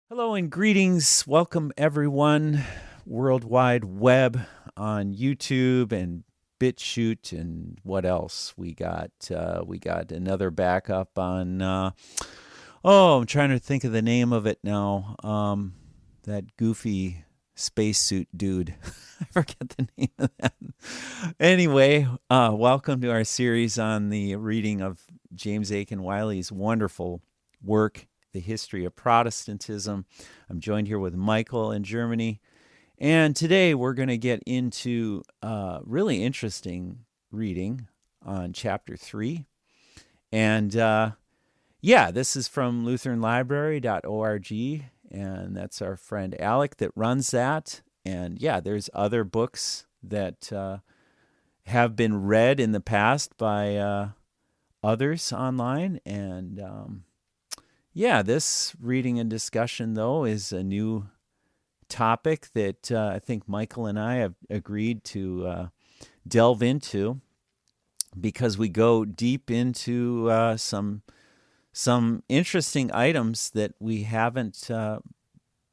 Hello and greetings. Welcome everyone, worldwide web on YouTube and BitChute and what else we got? We got another backup on. I'm trying to think of the name of it now. That goofy spacesuit dude. I forget the name of that. Anyway, welcome to our series on the reading of James Aitken Wylie's wonderful work, The History of Protestantism. I'm joined here with Michael in Germany. And today we're going to get into really interesting reading on chapter 3. And this is from lutheranlibrary.org. And that's our friend Alec that runs that. And there's other books that have been read in the past by others online. And this reading and discussion, though, is a new topic that I think Michael and I have agreed to delve into because we go deep into some interesting items that we haven't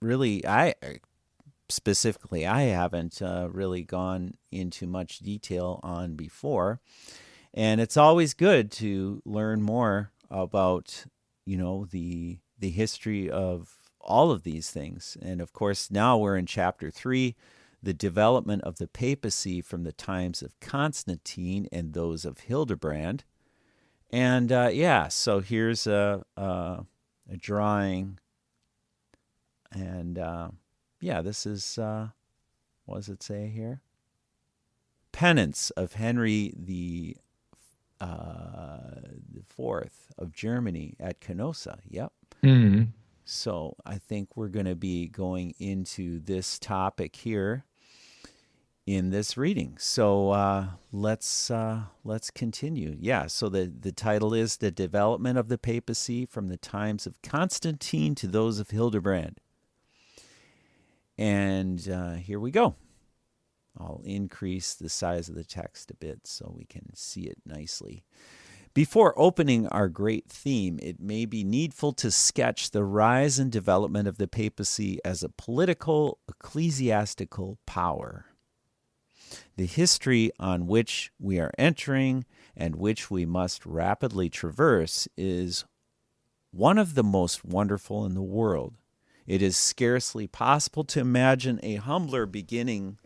really, I haven't really gone into much detail on before. And it's always good to learn more about the history of all of these things. And of course, now we're in chapter 3, the development of the papacy from the times of Constantine and those of Hildebrand. And so here's a drawing. And this is, what does it say here? Penance of Henry the Fourth of Germany at Canossa. Yep. Mm-hmm. So I think we're going to be going into this topic here in this reading. So let's continue. So the title is The Development of the Papacy from the Times of Constantine to Those of Hildebrand. And here we go. I'll increase the size of the text a bit so we can see it nicely. Before opening our great theme, it may be needful to sketch the rise and development of the papacy as a political, ecclesiastical power. The history on which we are entering and which we must rapidly traverse is one of the most wonderful in the world. It is scarcely possible to imagine humbler beginnings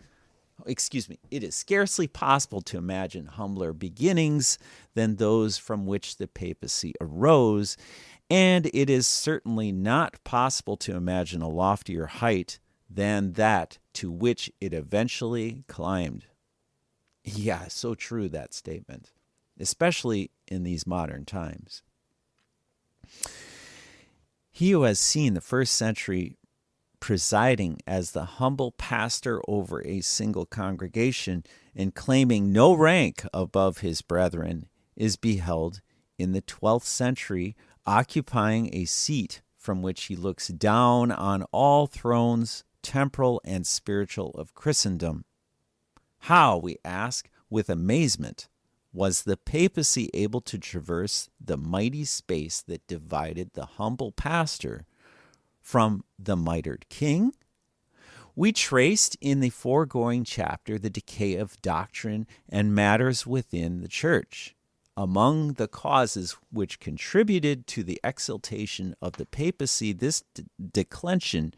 than those from which the papacy arose, and it is certainly not possible to imagine a loftier height than that to which it eventually climbed. Yeah, so true, that statement, especially in these modern times. He who has seen the first century presiding as the humble pastor over a single congregation and claiming no rank above his brethren is beheld in the 12th century occupying a seat from which he looks down on all thrones, temporal and spiritual, of Christendom. How, we ask with amazement, was the papacy able to traverse the mighty space that divided the humble pastor from the mitred king? We traced in the foregoing chapter the decay of doctrine and matters within the church. Among the causes which contributed to the exaltation of the papacy, this declension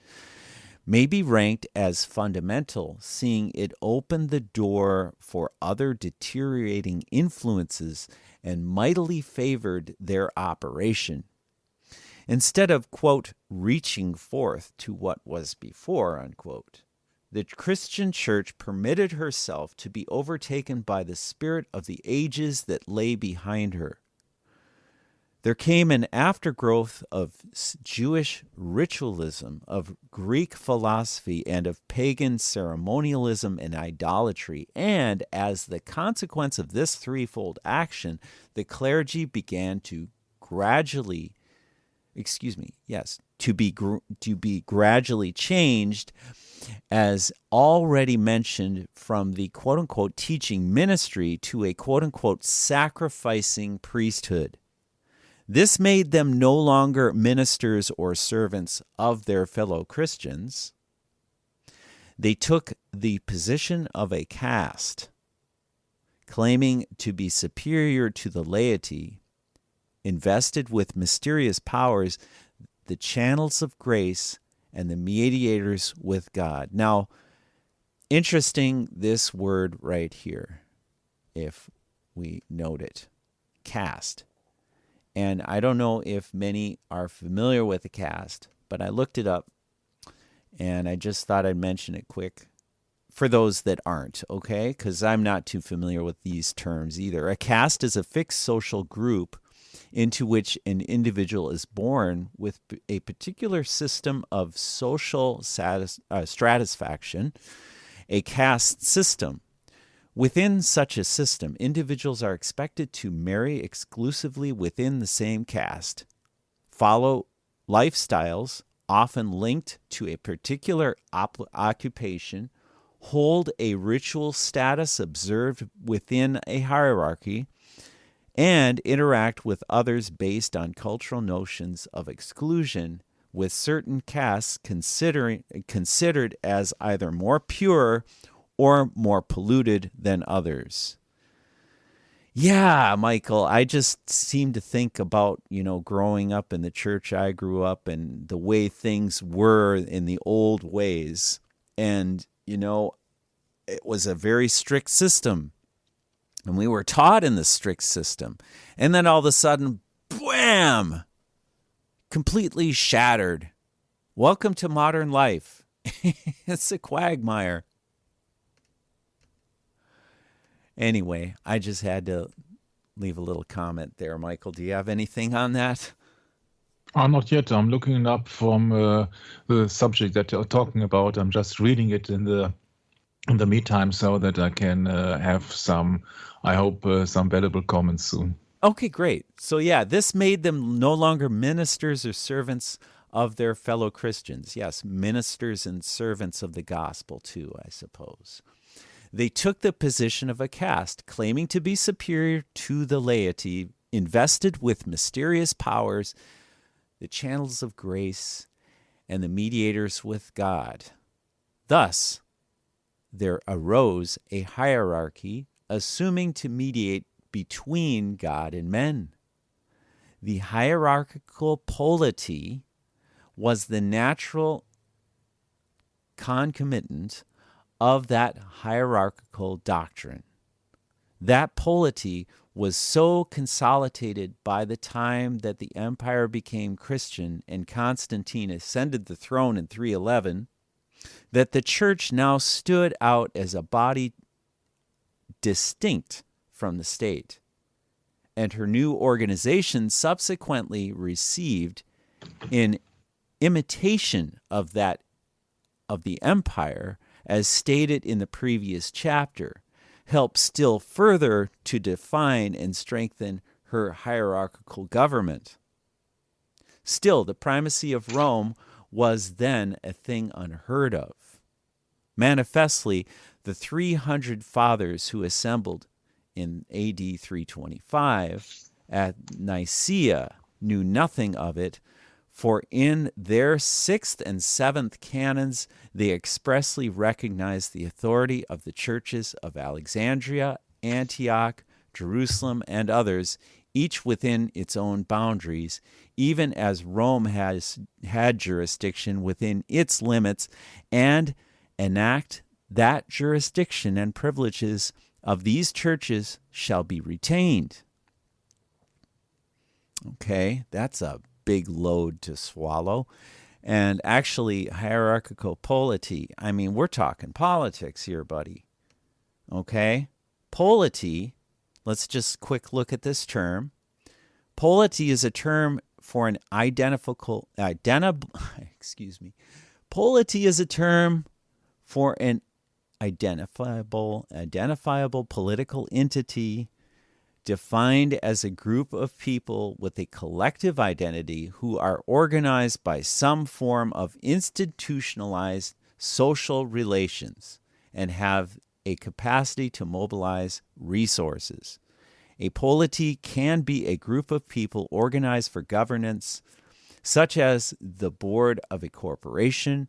may be ranked as fundamental, seeing it opened the door for other deteriorating influences and mightily favored their operation. Instead of, quote, reaching forth to what was before, unquote, the Christian church permitted herself to be overtaken by the spirit of the ages that lay behind her. There came an aftergrowth of Jewish ritualism, of Greek philosophy, and of pagan ceremonialism and idolatry, and as the consequence of this threefold action, the clergy began to be gradually changed, as already mentioned, from the quote-unquote teaching ministry to a quote-unquote sacrificing priesthood. This made them no longer ministers or servants of their fellow Christians. They took the position of a caste, claiming to be superior to the laity, invested with mysterious powers, the channels of grace, and the mediators with God. Now, interesting, this word right here, if we note it, caste. And I don't know if many are familiar with the caste, but I looked it up, and I just thought I'd mention it quick for those that aren't, okay? Because I'm not too familiar with these terms either. A caste is a fixed social group into which an individual is born with a particular system of social stratisfaction, a caste system. Within such a system, individuals are expected to marry exclusively within the same caste, follow lifestyles often linked to a particular occupation, hold a ritual status observed within a hierarchy, and interact with others based on cultural notions of exclusion, with certain castes considered as either more pure or more polluted than others. Yeah, Michael, I just seem to think about, growing up in the church I grew up and the way things were in the old ways. And, it was a very strict system. And we were taught in the strict system. And then all of a sudden, bam! Completely shattered. Welcome to modern life. It's a quagmire. Anyway, I just had to leave a little comment there. Michael, do you have anything on that? Not yet. I'm looking it up from the subject that you're talking about. I'm just reading it in the meantime so that I can have some, I hope, some valuable comments soon. Okay, great. So yeah, this made them no longer ministers or servants of their fellow Christians. Yes, ministers and servants of the gospel too, I suppose. They took the position of a caste, claiming to be superior to the laity, invested with mysterious powers, the channels of grace, and the mediators with God. Thus, there arose a hierarchy, assuming to mediate between God and men. The hierarchical polity was the natural concomitant of that hierarchical doctrine. That polity was so consolidated by the time that the empire became Christian and Constantine ascended the throne in 311 that the church now stood out as a body distinct from the state. And her new organization subsequently received, in imitation of the empire, as stated in the previous chapter, helped still further to define and strengthen her hierarchical government. Still, the primacy of Rome was then a thing unheard of. Manifestly, the 300 fathers who assembled in AD 325 at Nicaea knew nothing of it, for in their 6th and 7th canons they expressly recognized the authority of the churches of Alexandria, Antioch, Jerusalem, and others, each within its own boundaries, even as Rome had jurisdiction within its limits, and enact that jurisdiction and privileges of these churches shall be retained. Okay, that's a big load to swallow. And actually, hierarchical polity, I mean, we're talking politics here, buddy. Okay? Polity, let's just quick look at this term. Polity is a term for an identifiable political entity defined as a group of people with a collective identity who are organized by some form of institutionalized social relations and have a capacity to mobilize resources. A polity can be a group of people organized for governance, such as the board of a corporation,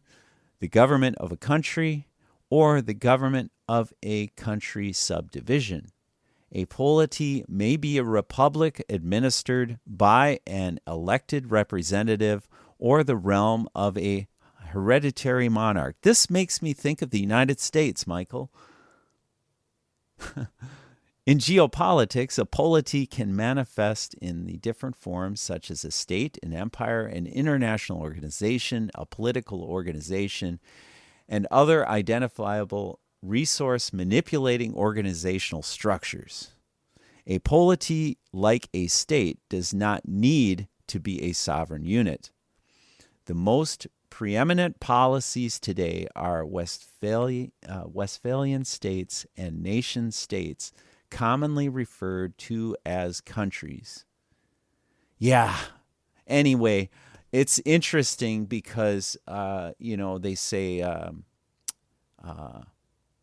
the government of a country, or the government of a country subdivision. A polity may be a republic administered by an elected representative or the realm of a hereditary monarch. This makes me think of the United States, Michael. In geopolitics, a polity can manifest in the different forms such as a state, an empire, an international organization, a political organization, and other identifiable resource manipulating organizational structures. A polity, like a state, does not need to be a sovereign unit. The most preeminent policies today are Westphalian states and nation states, commonly referred to as countries. Yeah. Anyway, it's interesting because, they say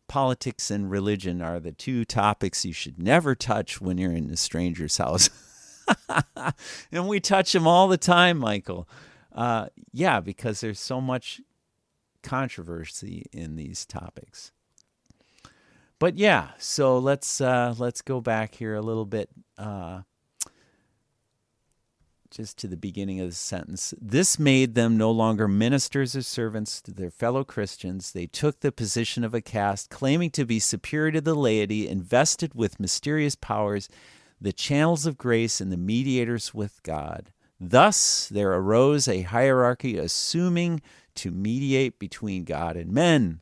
politics and religion are the two topics you should never touch when you're in a stranger's house. And we touch them all the time, Michael. Because there's so much controversy in these topics. But yeah, so let's go back here a little bit, just to the beginning of the sentence. This made them no longer ministers or servants to their fellow Christians. They took the position of a caste, claiming to be superior to the laity, invested with mysterious powers, the channels of grace, and the mediators with God. Thus there arose a hierarchy assuming to mediate between God and men.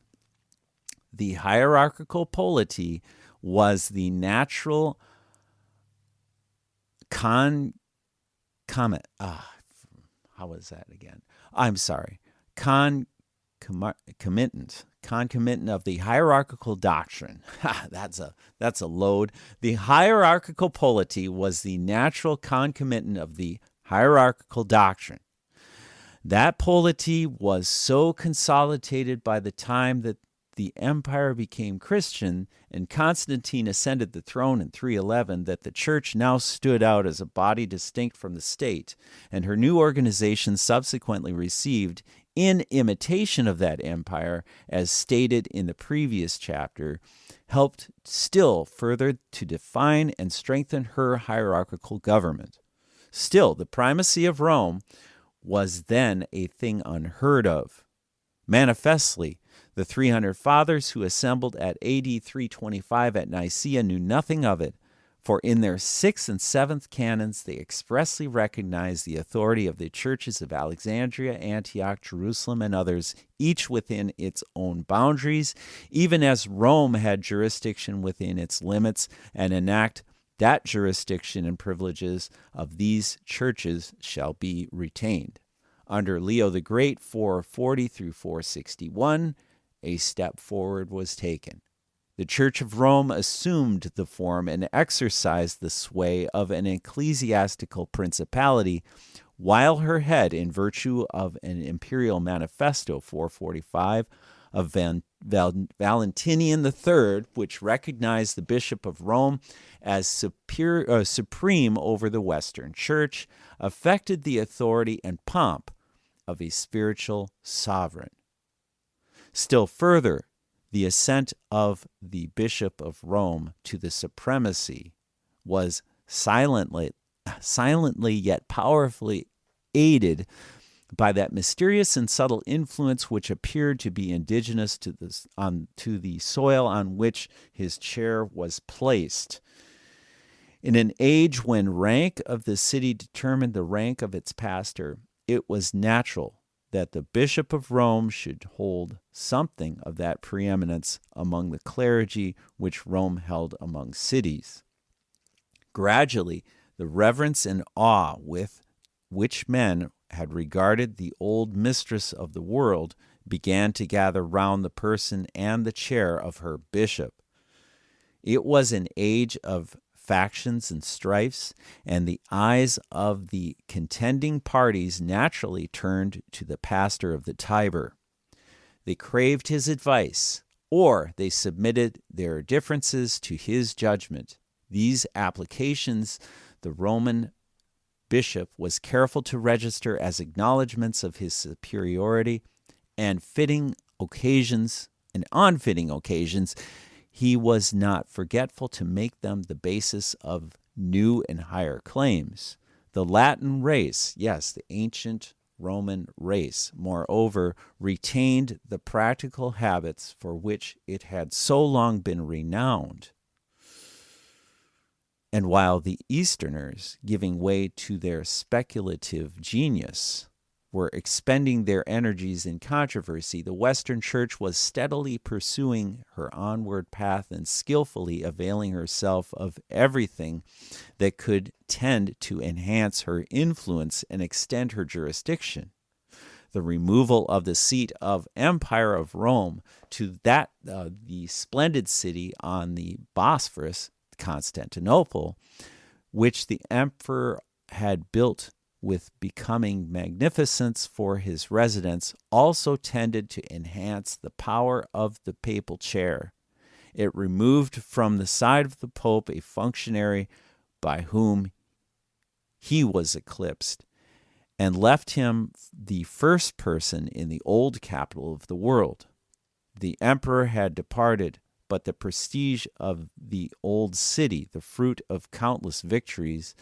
The hierarchical polity was the natural concomitant of the hierarchical doctrine. That's a load. The hierarchical polity was the natural concomitant of the hierarchical doctrine. That polity was so consolidated by the time that the empire became Christian and Constantine ascended the throne in 311 that the church now stood out as a body distinct from the state, and her new organization subsequently received, in imitation of that empire, as stated in the previous chapter, helped still further to define and strengthen her hierarchical government. Still, the primacy of Rome was then a thing unheard of. Manifestly, the 300 fathers who assembled at AD 325 at Nicaea knew nothing of it, for in their 6th and 7th canons they expressly recognized the authority of the churches of Alexandria, Antioch, Jerusalem, and others, each within its own boundaries, even as Rome had jurisdiction within its limits, and enact that jurisdiction and privileges of these churches shall be retained. Under Leo the Great, 440 through 461, a step forward was taken. The Church of Rome assumed the form and exercised the sway of an ecclesiastical principality, while her head, in virtue of an imperial manifesto, 445, of Valentinian III, which recognized the Bishop of Rome as supreme over the Western Church, affected the authority and pomp of a spiritual sovereign. Still further, the ascent of the Bishop of Rome to the supremacy was silently yet powerfully aided by that mysterious and subtle influence which appeared to be indigenous to the soil on which his chair was placed. In an age when rank of the city determined the rank of its pastor, it was natural that the Bishop of Rome should hold something of that preeminence among the clergy which Rome held among cities. Gradually, the reverence and awe with which men had regarded the old mistress of the world began to gather round the person and the chair of her bishop. It was an age of factions and strifes, and the eyes of the contending parties naturally turned to the pastor of the Tiber. They craved his advice, or they submitted their differences to his judgment. These applications the Roman bishop was careful to register as acknowledgments of his superiority, and on fitting occasions, he was not forgetful to make them the basis of new and higher claims. The Latin race, yes, the ancient Roman race, moreover, retained the practical habits for which it had so long been renowned. And while the Easterners, giving way to their speculative genius, were expending their energies in controversy, the Western Church was steadily pursuing her onward path and skillfully availing herself of everything that could tend to enhance her influence and extend her jurisdiction. The removal of the seat of Empire of Rome to that the splendid city on the Bosphorus, Constantinople, which the emperor had built with becoming magnificence for his residence, also tended to enhance the power of the papal chair. It removed from the side of the pope a functionary by whom he was eclipsed, and left him the first person in the old capital of the world. The emperor had departed, but the prestige of the old city, the fruit of countless victories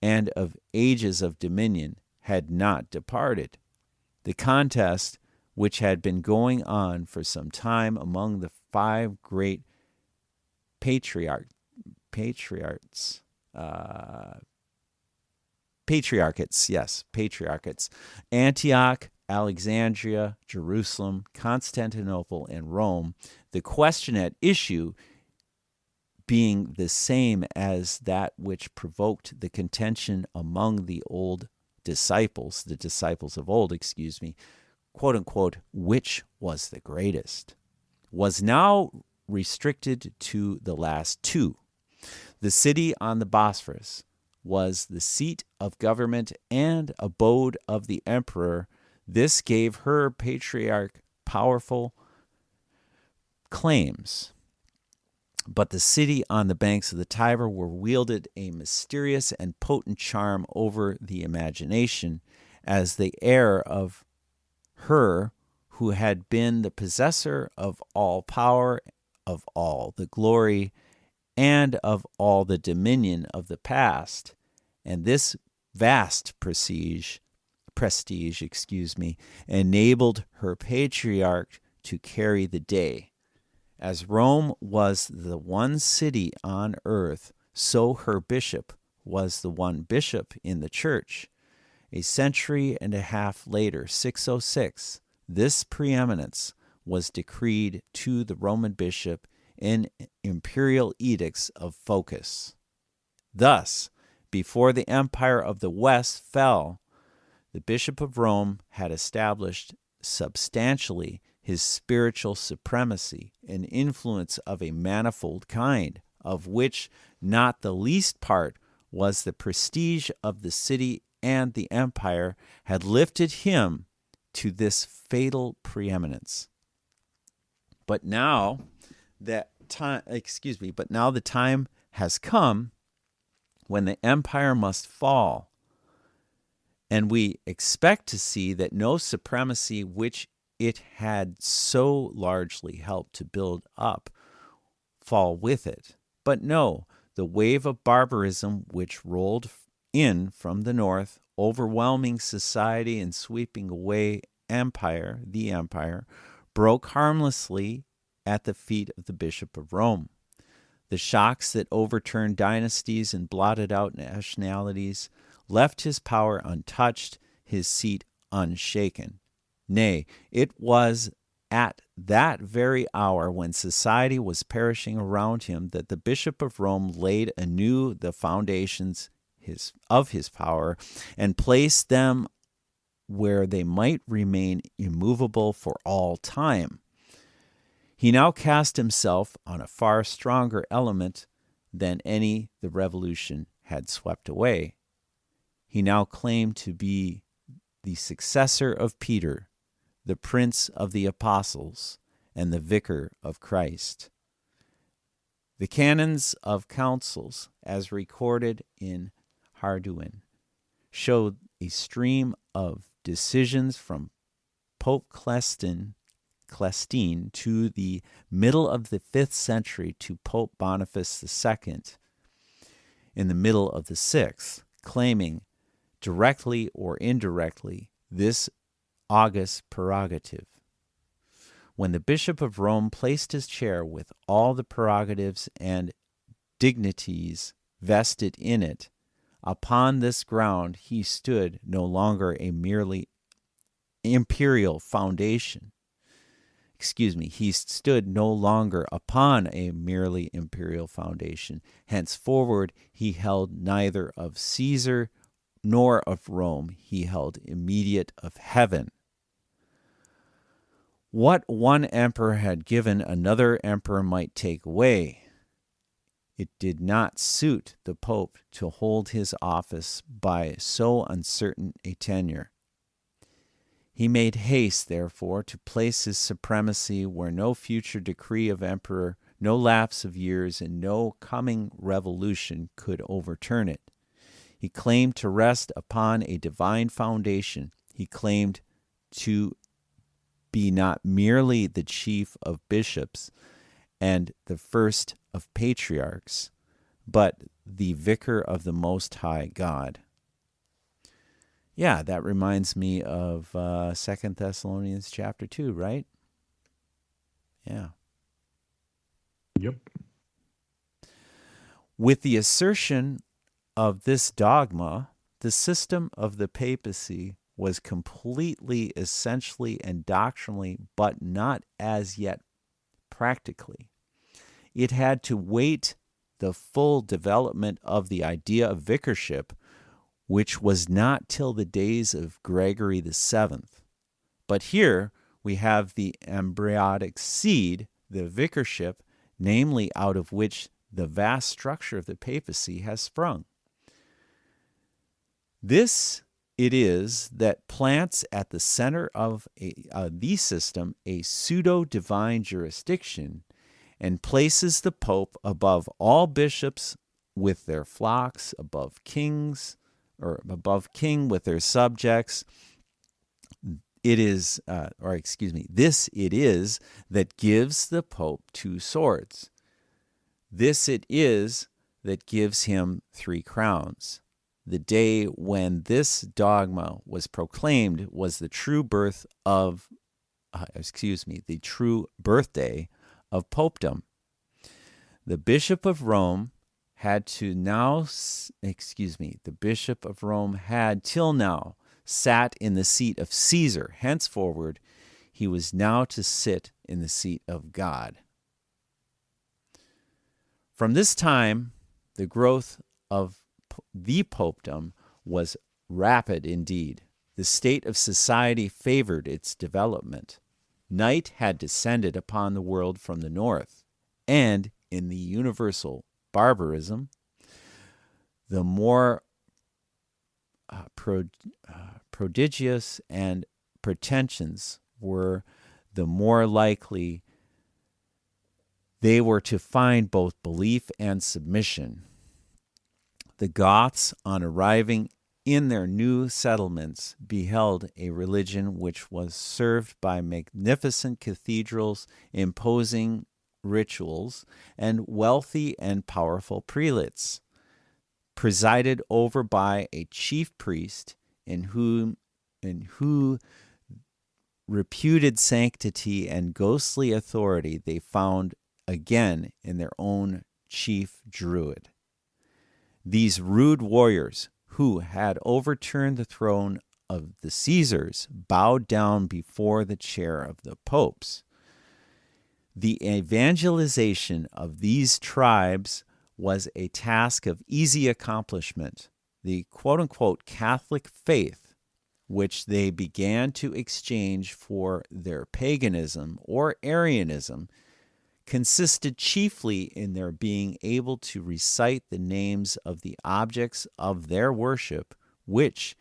and of ages of dominion, had not departed. The contest, which had been going on for some time among the 5 great patriarchates, Antioch, Alexandria, Jerusalem, Constantinople, and Rome, the question at issue being the same as that which provoked the contention among the disciples of old, quote unquote, which was the greatest, was now restricted to the last 2. The city on the Bosphorus was the seat of government and abode of the emperor. This gave her patriarch powerful claims. But the city on the banks of the Tiber wielded a mysterious and potent charm over the imagination as the heir of her who had been the possessor of all power, of all the glory, and of all the dominion of the past. And this vast prestige, enabled her patriarch to carry the day. As Rome was the one city on earth, so her bishop was the one bishop in the church. A century and a half later, 606, this preeminence was decreed to the Roman bishop in imperial edicts of Focus. Thus, before the empire of the West fell, the Bishop of Rome had established substantially his spiritual supremacy and influence of a manifold kind, of which not the least part was the prestige of the city and the empire had lifted him to this fatal preeminence. But now the time has come when the empire must fall, and we expect to see that no supremacy which it had so largely helped to build up fall with it. But no, the wave of barbarism which rolled in from the north, overwhelming society and sweeping away the empire, broke harmlessly at the feet of the Bishop of Rome. The shocks that overturned dynasties and blotted out nationalities left his power untouched, his seat unshaken. Nay, it was at that very hour when society was perishing around him that the Bishop of Rome laid anew the foundations of his power and placed them where they might remain immovable for all time. He now cast himself on a far stronger element than any the revolution had swept away. He now claimed to be the successor of Peter, the Prince of the Apostles, and the Vicar of Christ. The canons of councils, as recorded in Harduin, showed a stream of decisions from Pope Celestine to the middle of the 5th century to Pope Boniface II in the middle of the 6th, claiming directly or indirectly this august prerogative. When the Bishop of Rome placed his chair with all the prerogatives and dignities vested in it, upon this ground he stood no longer a merely imperial foundation. He stood no longer upon a merely imperial foundation. Henceforward he held neither of Caesar nor of Rome. He held immediate of heaven. What one emperor had given, another emperor might take away. It did not suit the Pope to hold his office by so uncertain a tenure. He made haste, therefore, to place his supremacy where no future decree of emperor, no lapse of years, and no coming revolution could overturn it. He claimed to rest upon a divine foundation. He claimed to be not merely the chief of bishops and the first of patriarchs, but the vicar of the Most High God. Yeah, that reminds me of 2 Thessalonians chapter 2, right? Yeah. Yep. With the assertion of this dogma, the system of the papacy was completely, essentially, and doctrinally, but not as yet practically. It had to wait the full development of the idea of vicarship, which was not till the days of Gregory VII. But here we have the embryonic seed, the vicarship, namely out of which the vast structure of the papacy has sprung. This it is that plants at the center of the system a pseudo-divine jurisdiction and places the Pope above all bishops with their flocks, above kings, or above king with their subjects. This it is that gives the Pope 2 swords. This it is that gives him 3 crowns. The day when this dogma was proclaimed was the true birth of, the true birthday of popedom. The Bishop of Rome had till now sat in the seat of Caesar. Henceforward, he was now to sit in the seat of God. From this time, the growth of the popedom was rapid indeed. The state of society favored its development. Night had descended upon the world from the north, and in the universal barbarism, the more prodigious and pretensions were, the more likely they were to find both belief and submission. The Goths, on arriving in their new settlements, beheld a religion which was served by magnificent cathedrals, imposing rituals, and wealthy and powerful prelates, presided over by a chief priest in who reputed sanctity and ghostly authority they found again in their own chief druid. These rude warriors, who had overturned the throne of the Caesars, bowed down before the chair of the popes. The evangelization of these tribes was a task of easy accomplishment. The quote-unquote Catholic faith, which they began to exchange for their paganism or Arianism, consisted chiefly in their being able to recite the names of the objects of their worship, which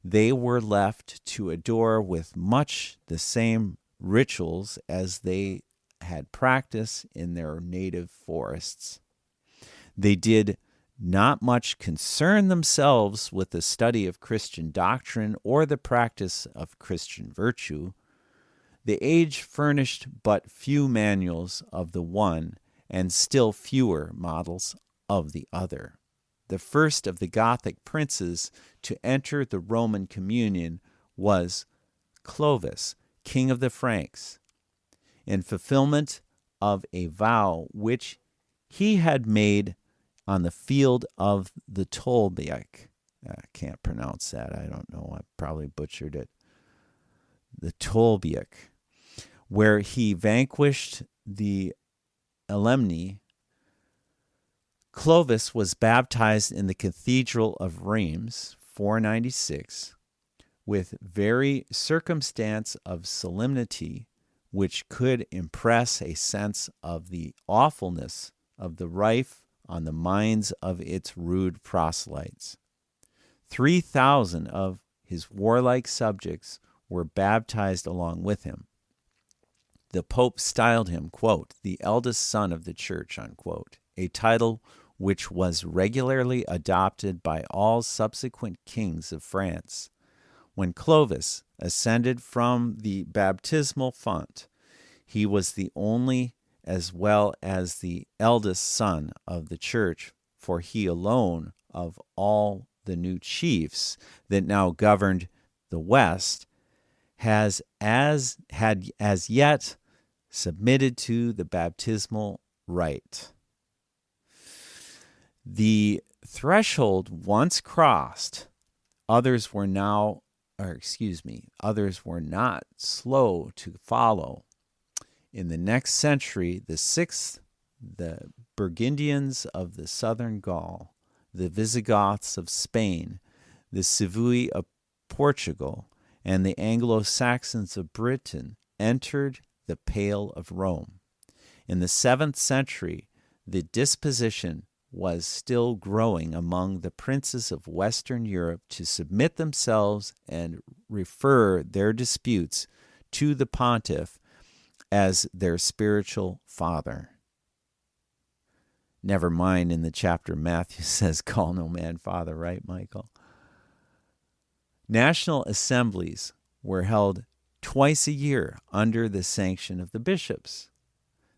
they were left to adore with much the same rituals as they had practice in their native forests. They did not much concern themselves with the study of Christian doctrine or the practice of Christian virtue. The age furnished but few manuals of the one and still fewer models of the other. The first of the Gothic princes to enter the Roman communion was Clovis, king of the Franks, in fulfillment of a vow which he had made on the field of the Tolbiac. I can't pronounce that. I don't know. I probably butchered it. The Tolbiac, where he vanquished the Elemni. Clovis was baptized in the Cathedral of Reims, 496, with very circumstance of solemnity which could impress a sense of the awfulness of the rife on the minds of its rude proselytes. 3,000 of his warlike subjects were baptized along with him. The Pope styled him, quote, the eldest son of the church, unquote, a title which was regularly adopted by all subsequent kings of France. When Clovis ascended from the baptismal font, he was the only as well as the eldest son of the church, for he alone of all the new chiefs that now governed the West had as yet submitted to the baptismal rite. The threshold once crossed, others were not slow to follow. In the next century, the 6th, the Burgundians of the southern Gaul, the Visigoths of Spain, the Sivui of Portugal, and the Anglo-Saxons of Britain entered the Pale of Rome. In the 7th century, the disposition was still growing among the princes of Western Europe to submit themselves and refer their disputes to the pontiff as their spiritual father. Never mind, in the chapter Matthew says, call no man father, right, Michael? National assemblies were held twice a year under the sanction of the bishops.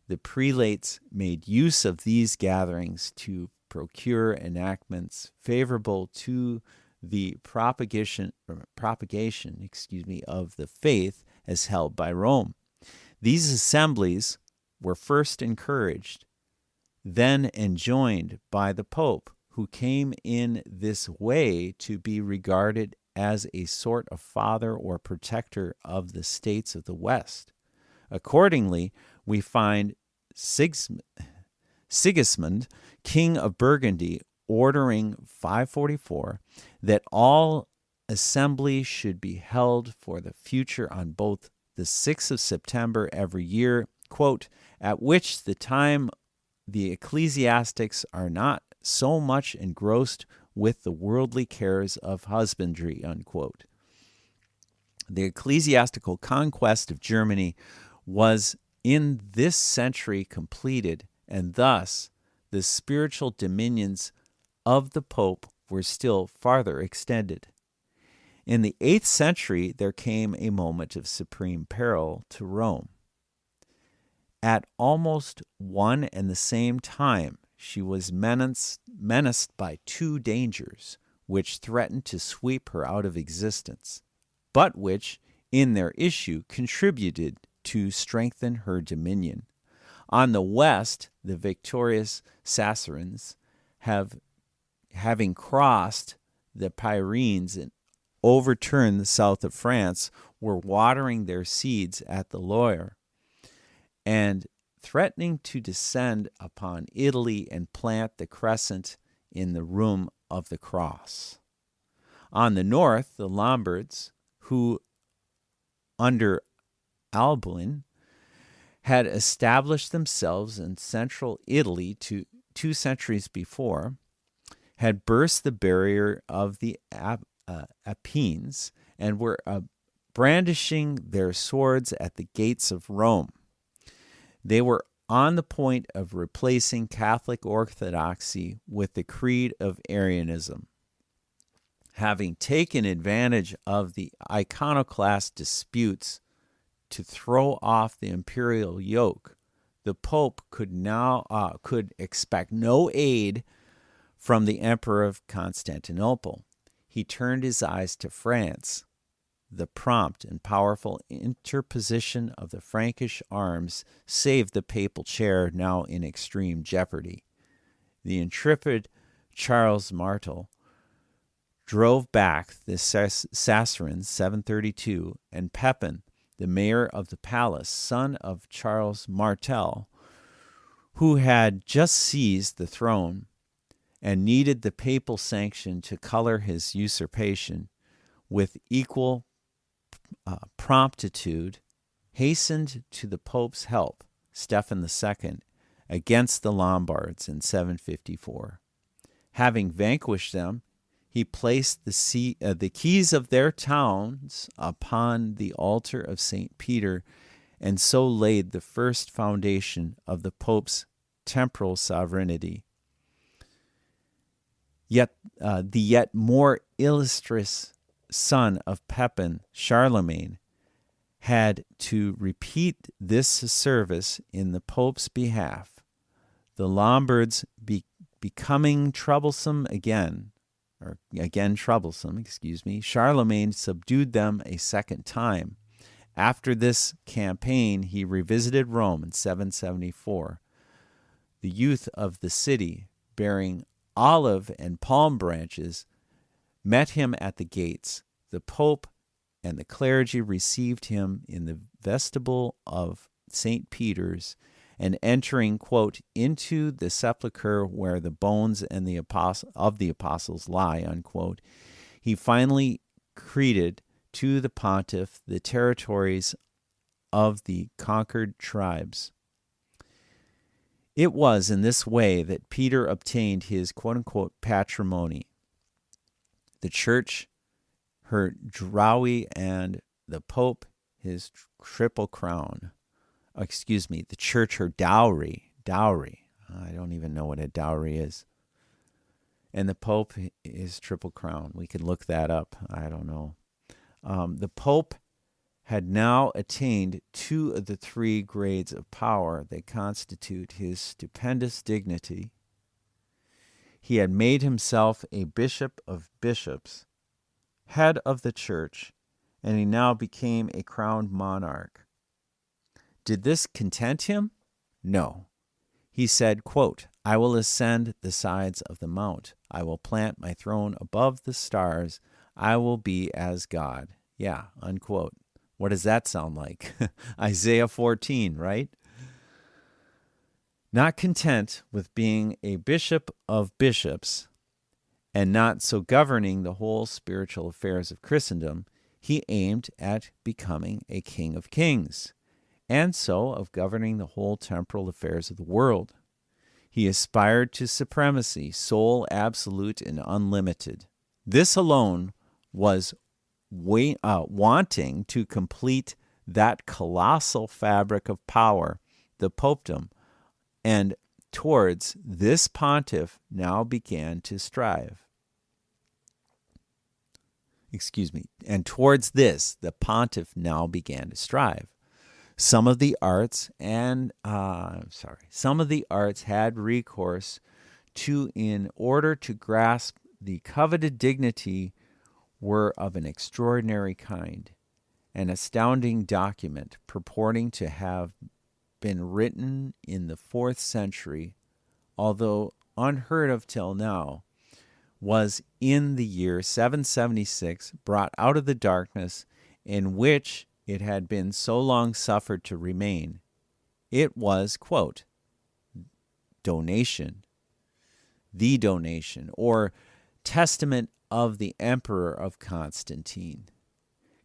The prelates made use of these gatherings to procure enactments favorable to the propagation of the faith as held by Rome. These assemblies were first encouraged, then enjoined by the Pope, who came in this way to be regarded as a sort of father or protector of the states of the West. Accordingly, we find Sigismund, king of Burgundy, ordering 544 that all assemblies should be held for the future on both the 6th of September every year, quote, at which the time the ecclesiastics are not so much engrossed with the worldly cares of husbandry, unquote. The ecclesiastical conquest of Germany was in this century completed, and thus the spiritual dominions of the Pope were still farther extended. In the 8th century, there came a moment of supreme peril to Rome. At almost one and the same time, she was menaced by two dangers which threatened to sweep her out of existence, but which, in their issue, contributed to strengthen her dominion. On the west, the victorious Saracens, having crossed the Pyrenees and overturned the south of France, were watering their seeds at the Loire and threatening to descend upon Italy and plant the crescent in the room of the cross. On the north, the Lombards, who under Alboin had established themselves in central Italy 2 centuries before, had burst the barrier of the Apennines and were brandishing their swords at the gates of Rome. They were on the point of replacing Catholic orthodoxy with the creed of Arianism. Having taken advantage of the iconoclast disputes to throw off the imperial yoke, the Pope could expect no aid from the Emperor of Constantinople. He turned his eyes to France. The prompt and powerful interposition of the Frankish arms saved the papal chair, now in extreme jeopardy. The intrepid Charles Martel drove back the Saracens, 732, and Pepin, the mayor of the palace, son of Charles Martel, who had just seized the throne and needed the papal sanction to color his usurpation, with equal promptitude, hastened to the Pope's help, Stephen II, against the Lombards in 754. Having vanquished them, he placed the keys of their towns upon the altar of St. Peter, and so laid the first foundation of the Pope's temporal sovereignty. Yet the yet more illustrious son of Pepin, Charlemagne, had to repeat this service in the Pope's behalf. The Lombards becoming troublesome, Charlemagne subdued them a second time. After this campaign, he revisited Rome in 774. The youth of the city, bearing olive and palm branches, met him at the gates. The Pope and the clergy received him in the vestibule of St. Peter's, and entering, quote, into the sepulchre where the bones and of the apostles lie, unquote, he finally created to the pontiff the territories of the conquered tribes. It was in this way that Peter obtained his, quote-unquote, patrimony. The church, her dowry, and the Pope, his triple crown. The church, her dowry. I don't even know what a dowry is. And the Pope, his triple crown. We could look that up. I don't know. The Pope had now attained two of the three grades of power that constitute his stupendous dignity. He had made himself a bishop of bishops, head of the church, and he now became a crowned monarch. Did this content him? No. He said, quote, I will ascend the sides of the mount. I will plant my throne above the stars. I will be as God. Yeah, unquote. What does that sound like? Isaiah 14, right? Not content with being a bishop of bishops and not so governing the whole spiritual affairs of Christendom, he aimed at becoming a king of kings, and so of governing the whole temporal affairs of the world. He aspired to supremacy, sole, absolute, and unlimited. This alone was wanting to complete that colossal fabric of power, the popedom, and towards this pontiff now began to strive. And towards this, the pontiff now began to strive. Some of the arts had recourse to, in order to grasp the coveted dignity, were of an extraordinary kind, an astounding document purporting to have been written in the 4th century, although unheard of till now, was in the year 776 brought out of the darkness in which it had been so long suffered to remain. It was, quote, the donation, or testament of the Emperor of Constantine.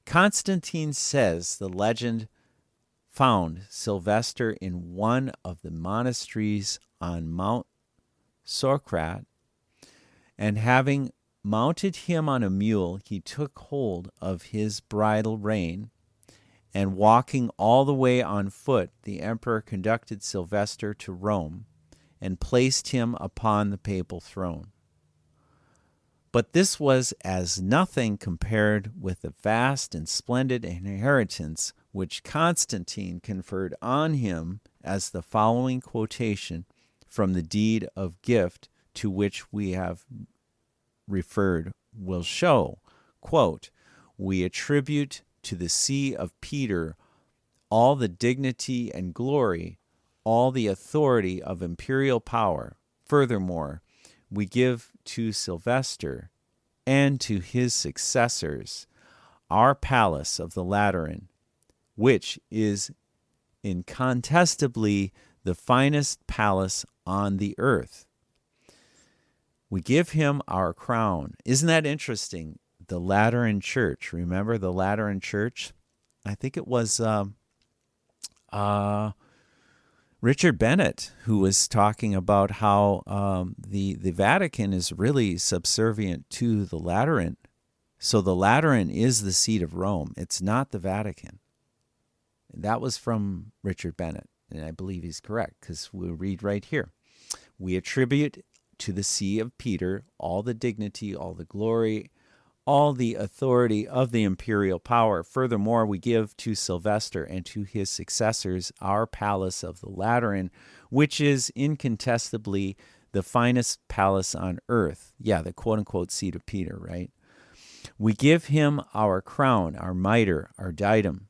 Constantine says the legend found Sylvester in one of the monasteries on Mount Soracte, and having mounted him on a mule, he took hold of his bridle rein and walking all the way on foot, the emperor conducted Sylvester to Rome and placed him upon the papal throne. But this was as nothing compared with the vast and splendid inheritance which Constantine conferred on him, as the following quotation from the deed of gift to which we have referred will show. Quote, "We attribute to the see of Peter all the dignity and glory, all the authority of imperial power. Furthermore, we give to Sylvester and to his successors our palace of the Lateran, which is incontestably the finest palace on the earth. We give him our crown." Isn't that interesting? The Lateran Church. Remember the Lateran Church? I think it was Richard Bennett who was talking about how the Vatican is really subservient to the Lateran. So the Lateran is the seat of Rome. It's not the Vatican. That was from Richard Bennett, and I believe he's correct, because we'll read right here. "We attribute to the see of Peter all the dignity, all the glory, all the authority of the imperial power. Furthermore, we give to Sylvester and to his successors our palace of the Lateran, which is incontestably the finest palace on earth." Yeah, the quote-unquote seat of Peter, right? "We give him our crown, our mitre, our diadem,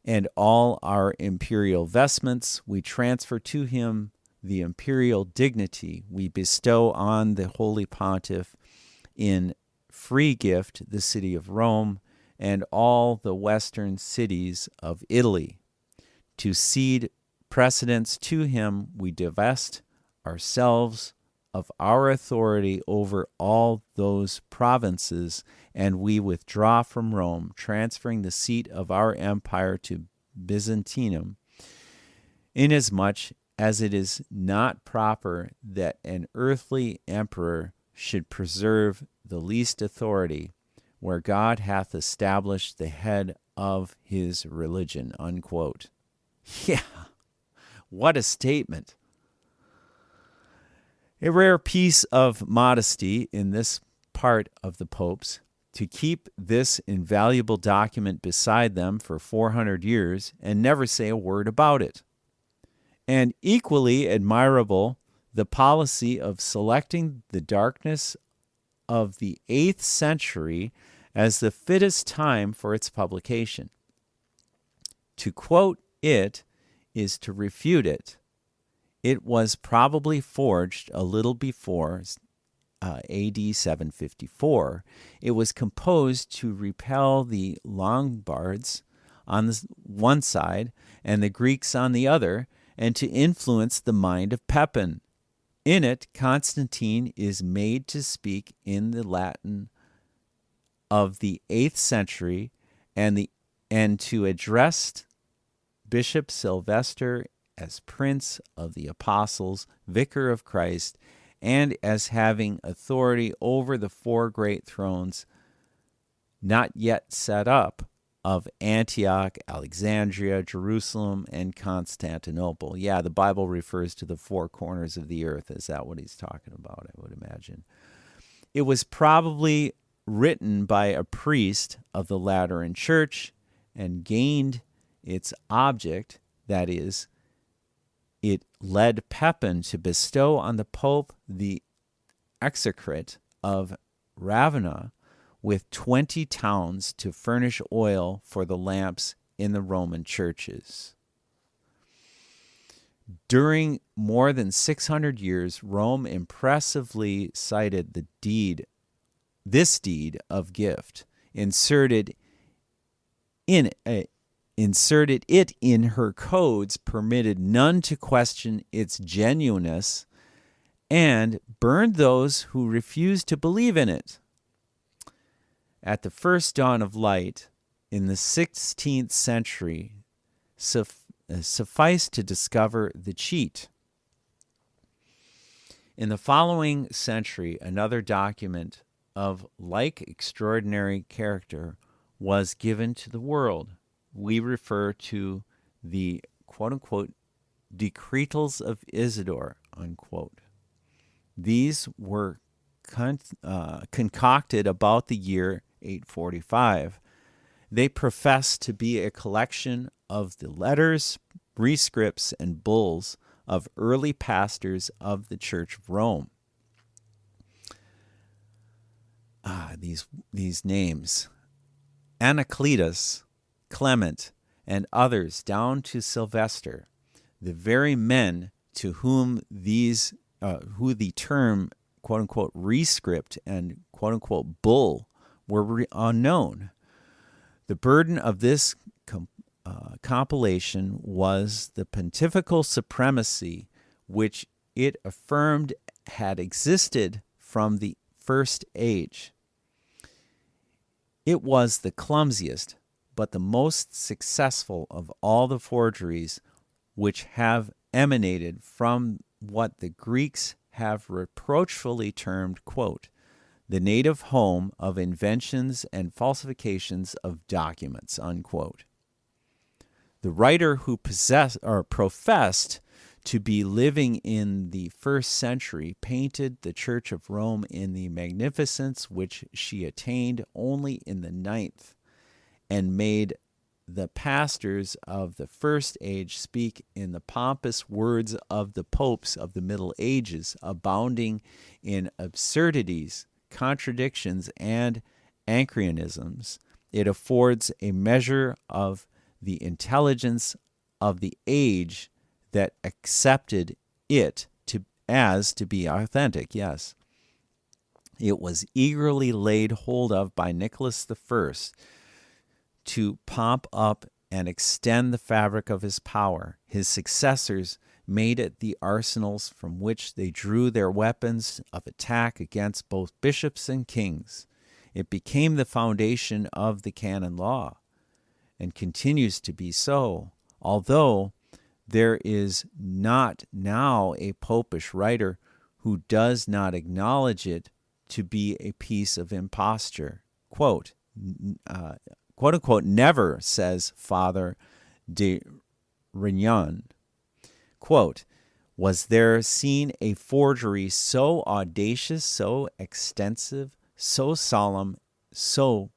and all our imperial vestments. We transfer to him the imperial dignity. We bestow on the Holy Pontiff in free gift the city of Rome and all the western cities of Italy. To cede precedence to him, we divest ourselves of our authority over all those provinces, and we withdraw from Rome, transferring the seat of our empire to Byzantium, inasmuch as it is not proper that an earthly emperor should preserve the least authority, where God hath established the head of his religion." Unquote. Yeah, what a statement. A rare piece of modesty in this part of the popes, to keep this invaluable document beside them for 400 years and never say a word about it. And equally admirable, the policy of selecting the darkness of the 8th century as the fittest time for its publication. To quote it is to refute it. It was probably forged a little before AD 754. It was composed to repel the Lombards on the one side and the Greeks on the other, and to influence the mind of Pepin. In it, Constantine is made to speak in the Latin of the 8th century and to address Bishop Sylvester as Prince of the Apostles, Vicar of Christ, and as having authority over the 4 great thrones not yet set up of Antioch, Alexandria, Jerusalem, and Constantinople. Yeah, the Bible refers to the 4 corners of the earth. Is that what he's talking about, I would imagine? It was probably written by a priest of the Lateran Church and gained its object, that is, it led Pepin to bestow on the Pope the exarchate of Ravenna, with 20 towns to furnish oil for the lamps in the Roman churches. During more than 600 years, Rome impressively cited this deed of gift, inserted it in her codes, permitted none to question its genuineness, and burned those who refused to believe in it. At the first dawn of light, in the 16th century, sufficed to discover the cheat. In the following century, another document of like extraordinary character was given to the world, we refer to the quote-unquote decretals of Isidore, unquote. These were concocted about the year 845. They profess to be a collection of the letters, rescripts, and bulls of early pastors of the Church of Rome. These names: Anacletus, Clement, and others down to Sylvester, the very men to whom who the term quote-unquote rescript and quote-unquote bull were unknown. The burden of this compilation was the pontifical supremacy which it affirmed had existed from the first age. It was the clumsiest but the most successful of all the forgeries which have emanated from what the Greeks have reproachfully termed, quote, the native home of inventions and falsifications of documents, unquote. The writer who professed to be living in the first century painted the Church of Rome in the magnificence which she attained only in the 9th, and made the pastors of the first age speak in the pompous words of the popes of the Middle Ages, abounding in absurdities, contradictions, and anachronisms. It affords a measure of the intelligence of the age that accepted it to be authentic. Yes, it was eagerly laid hold of by Nicholas I to pomp up and extend the fabric of his power. His successors made it the arsenals from which they drew their weapons of attack against both bishops and kings. It became the foundation of the canon law, and continues to be so, although there is not now a popish writer who does not acknowledge it to be a piece of imposture. Quote unquote, never, says Father de Rignon, quote, was there seen a forgery so audacious, so extensive, so solemn, so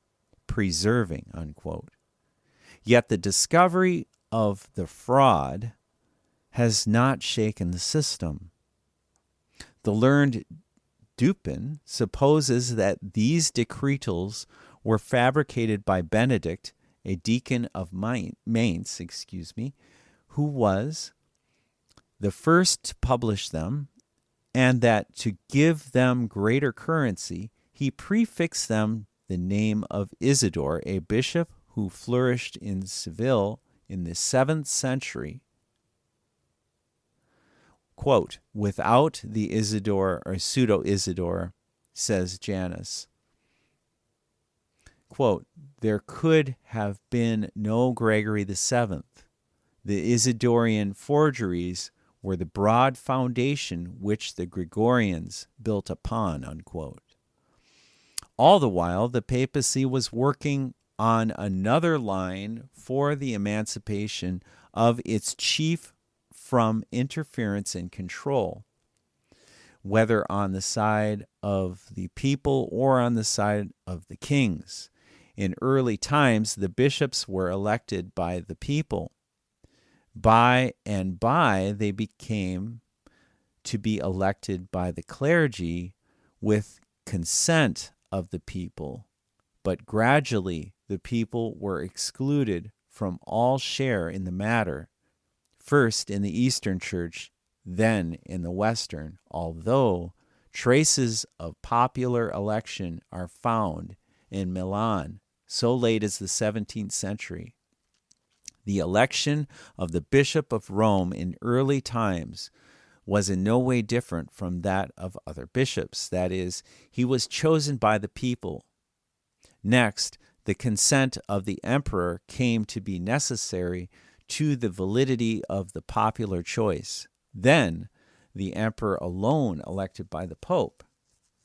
preserving, unquote. Yet the discovery of the fraud has not shaken the system. The learned Dupin supposes that these decretals were fabricated by Benedict, a deacon of Mainz, who was the first to publish them, and that to give them greater currency, he prefixed them the name of Isidore, a bishop who flourished in Seville in the 7th century. Quote, without the Isidore or pseudo-Isidore, says Janus, quote, there could have been no Gregory VII. The Isidorian forgeries were the broad foundation which the Gregorians built upon, unquote. All the while, the papacy was working on another line for the emancipation of its chief from interference and control, whether on the side of the people or on the side of the kings. In early times, the bishops were elected by the people. By and by, they became to be elected by the clergy with consent of the people, but gradually the people were excluded from all share in the matter, first in the Eastern Church, then in the Western, although traces of popular election are found in Milan so late as the 17th century. The election of the Bishop of Rome in early times was in no way different from that of other bishops. That is, he was chosen by the people. Next, the consent of the emperor came to be necessary to the validity of the popular choice. Then, the emperor alone elected by the pope.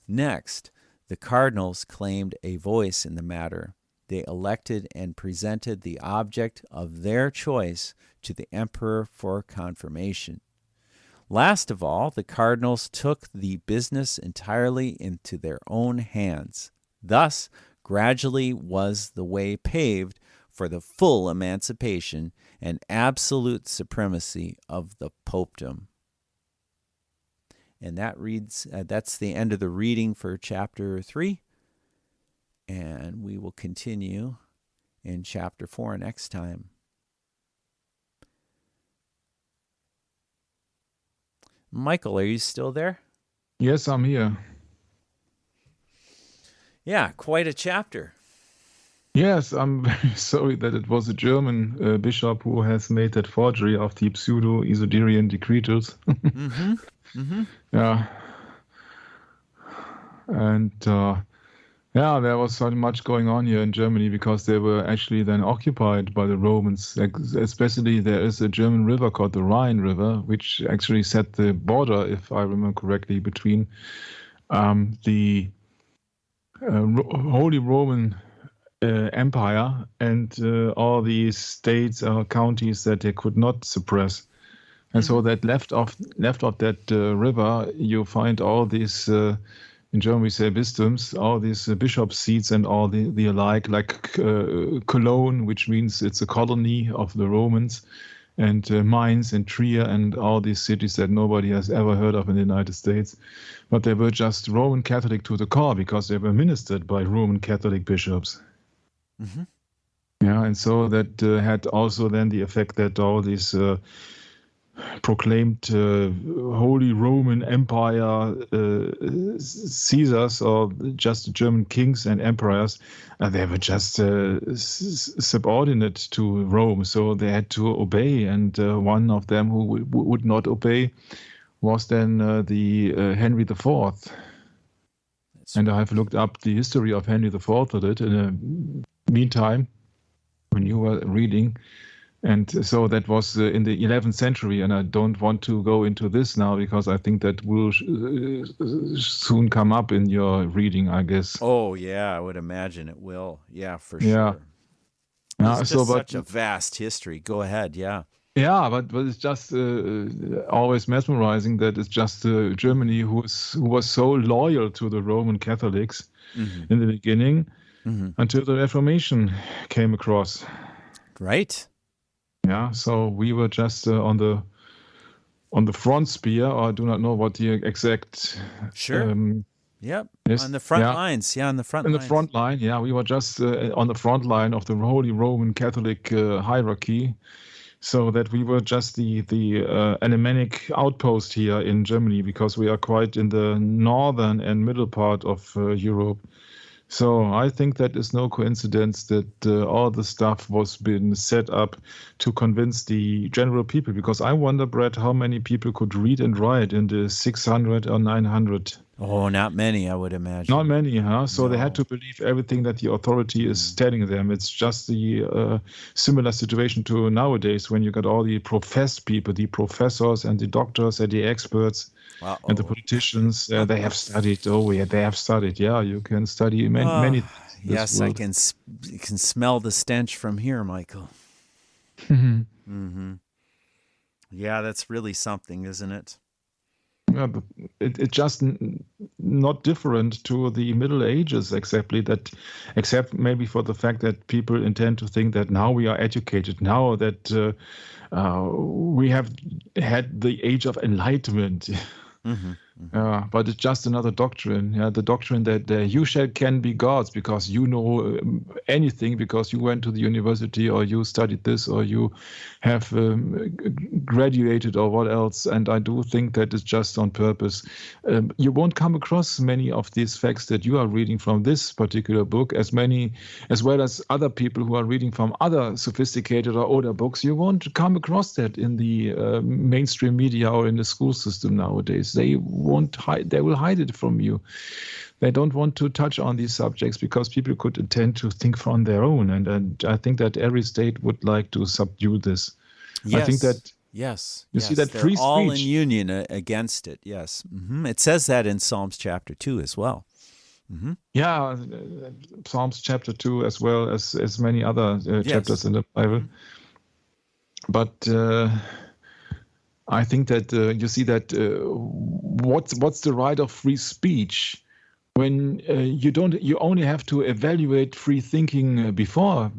Next, the cardinals claimed a voice in the matter. they elected and presented the object of their choice to the emperor for confirmation. Last of all, the cardinals took the business entirely into their own hands. Thus, gradually was the way paved for the full emancipation and absolute supremacy of the popedom. And that reads, that's the end of the reading for chapter 3. And we will continue in chapter 4 next time. Michael, are you still there? Yes, I'm here. Yeah, quite a chapter. Yes, I'm very sorry that it was a German bishop who has made that forgery of the pseudo-Isidorian decretals. Mm-hmm. Mm-hmm. Yeah. And yeah, there was so much going on here in Germany because they were actually then occupied by the Romans. Especially there is a German river called the Rhine River, which actually set the border, if I remember correctly, between the Holy Roman Empire and all these states or counties that they could not suppress. And so that left of that river, you find all these, in German we say Bistums, all these bishop seats and all the alike, like Cologne, which means it's a colony of the Romans, and Mainz and Trier and all these cities that nobody has ever heard of in the United States. But they were just Roman Catholic to the core because they were ministered by Roman Catholic bishops. Mm-hmm. Yeah, and so that had also then the effect that all these proclaimed Holy Roman Empire Caesars, or just German kings and emperors, they were just subordinate to Rome, so they had to obey. And one of them who would not obey was then the Henry IV. And I have looked up the history of Henry IV a bit in the meantime when you were reading. And so that was in the 11th century, and I don't want to go into this now because I think that will soon come up in your reading, I guess. Oh, yeah, I would imagine it will. Yeah, for sure. It's just such a vast history. Go ahead, yeah. Yeah, but it's just always mesmerizing that it's just Germany who was so loyal to the Roman Catholics in the beginning until the Reformation came across. Right. Yeah, so we were just on the front spear, or I do not know what the exact. Sure. Yep. Yes, on the front lines. Yeah, on the front. In lines. the front line. Yeah, we were just on the front line of the Holy Roman Catholic hierarchy, so that we were just the Alemannic outpost here in Germany, because we are quite in the northern and middle part of Europe. So I think that is no coincidence that all the stuff was been set up to convince the general people, because I wonder, Brett, how many people could read and write in the 600 or 900? Oh, not many, I would imagine. Not many, huh? So they had to believe everything that the authority is telling them. It's just the similar situation to nowadays when you got all the professed people, the professors and the doctors and the experts. And the politicians, they have studied. Oh, yeah, they have studied. Yeah, you can study many things. Yes, I can smell the stench from here, Michael. Yeah, that's really something, isn't it? Yeah, but it's just not different to the Middle Ages, except maybe for the fact that people intend to think that now we are educated, now that we have had the age of enlightenment. But it's just another doctrine. Yeah, the doctrine that you can be gods because you know anything, because you went to the university or you studied this or you have graduated or what else. And I do think that is just on purpose. You won't come across many of these facts that you are reading from this particular book, as well as other people who are reading from other sophisticated or older books. You won't come across that in the mainstream media or in the school system nowadays. They will hide it from you. They don't want to touch on these subjects because people could intend to think on their own. And I think that every state would like to subdue this. Yes. I think that you see that they're free speech. All in union against it. Yes. It says that in Psalms chapter 2 as well. Yeah, Psalms chapter 2 as well as many other chapters in the Bible. But I think that you see that what's the right of free speech when you only have to evaluate free thinking before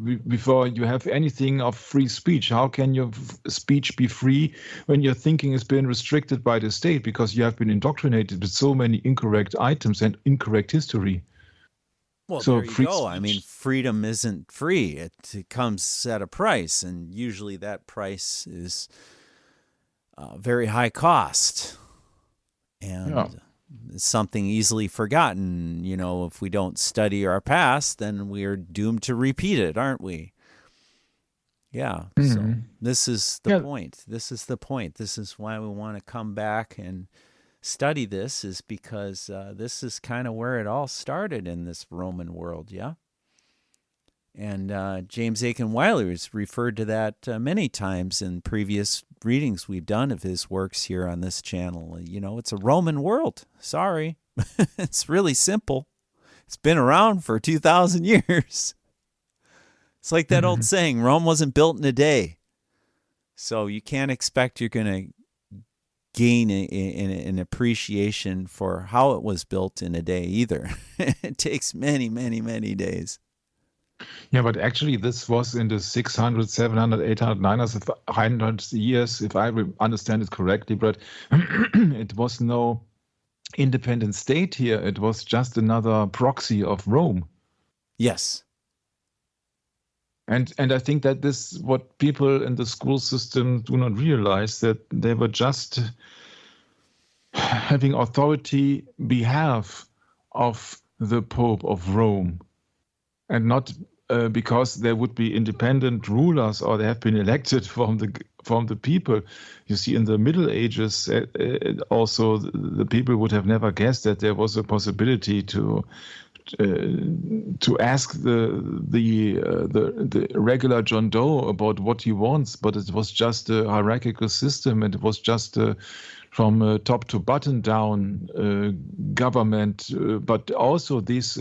you have anything of free speech. How can your speech be free when your thinking has been restricted by the state because you have been indoctrinated with so many incorrect items and incorrect history? Well, So there you free go. I mean, speech. freedom isn't free. It comes at a price, and usually that price is very high cost and something easily forgotten. You know, if we don't study our past, then we are doomed to repeat it, aren't we? Yeah. So this is the point. This is the point. This is why we want to come back and study this, is because this is kind of where it all started in this Roman world, yeah? And James Aitken Wylie has referred to that many times in previous readings we've done of his works here on this channel. You know, it's a Roman world. Sorry. It's really simple. It's been around for 2,000 years. It's like that old saying, Rome wasn't built in a day. So you can't expect you're going to gain an appreciation for how it was built in a day either. It takes many, many, many days. Yeah, but actually this was in the 600, 700, 800, 900 years, if I understand it correctly, but it was no independent state here. It was just another proxy of Rome. Yes. And I think that this what people in the school system do not realize, that they were just having authority behalf of the Pope of Rome, and not because there would be independent rulers or they have been elected from the people. You see, in the Middle Ages, also the people would have never guessed that there was a possibility to ask the regular John Doe about what he wants, but it was just a hierarchical system, and it was just from top to bottom down government. But also these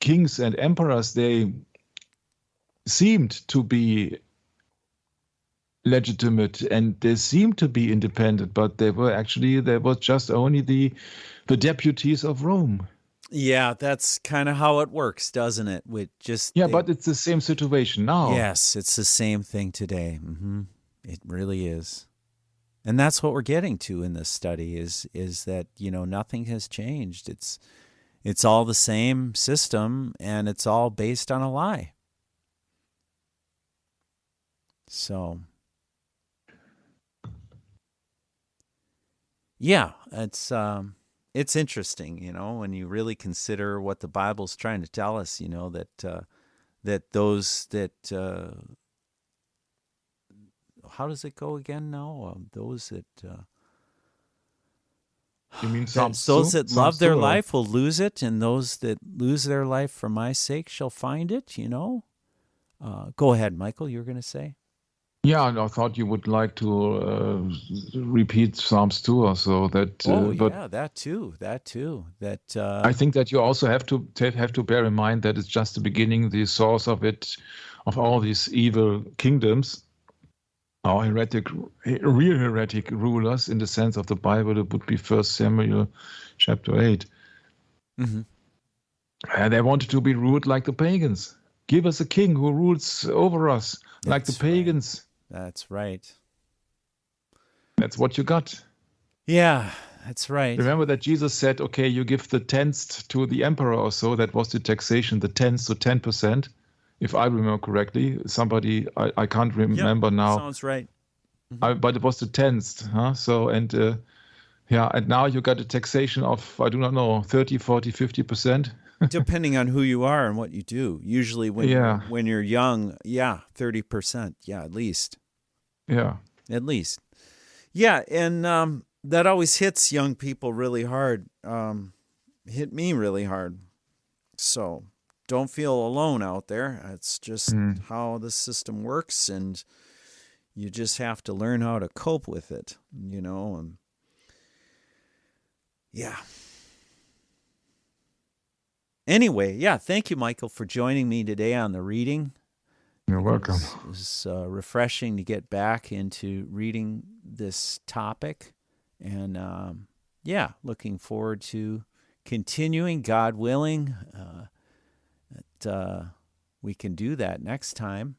kings and emperors, they seemed to be legitimate and they seemed to be independent, but there was just only the deputies of Rome. Yeah, that's kind of how it works, doesn't it? But it's the same situation now. Yes, it's the same thing today. It really is. And that's what we're getting to in this study is that, you know, nothing has changed. It's all the same system, and it's all based on a lie. So, yeah, it's interesting, you know, when you really consider what the Bible's trying to tell us, you know, that those that how does it go again now? Those that you mean those that love their life will lose it, and those that lose their life for my sake shall find it, you know? Go ahead, Michael, you were going to say? Yeah, I thought you would like to repeat Psalms 2 or so. That that too. That I think that you also have to bear in mind that it's just the beginning, the source of all these evil kingdoms, or real heretic rulers in the sense of the Bible. It would be 1 Samuel chapter 8. And they wanted to be ruled like the pagans. Give us a king who rules over us like the pagans. Right. That's right. That's what you got. Yeah, that's right. Remember that Jesus said, okay, you give the tenth to the emperor or so. That was the taxation, the tenth, so 10%. If I remember correctly, somebody, I can't remember now. Sounds right. But it was the 10th. Huh? So, and now you got a taxation of, I do not know, 30, 40, 50%. Depending on who you are and what you do. Usually when you're young, 30%. Yeah, at least. Yeah. At least. Yeah, and that always hits young people really hard. Hit me really hard. So don't feel alone out there. It's just how the system works, and you just have to learn how to cope with it, you know. And yeah. Anyway, yeah, thank you, Michael, for joining me today on the reading. You're welcome. It was refreshing to get back into reading this topic. And yeah, looking forward to continuing, God willing, that we can do that next time.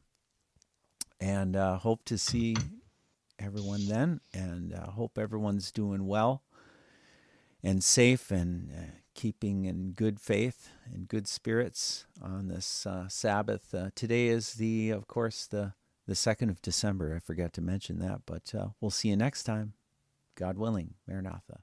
And hope to see everyone then. And hope everyone's doing well and safe and keeping in good faith and good spirits on this Sabbath. Today is of course, the 2nd of December. I forgot to mention that, but we'll see you next time. God willing. Maranatha.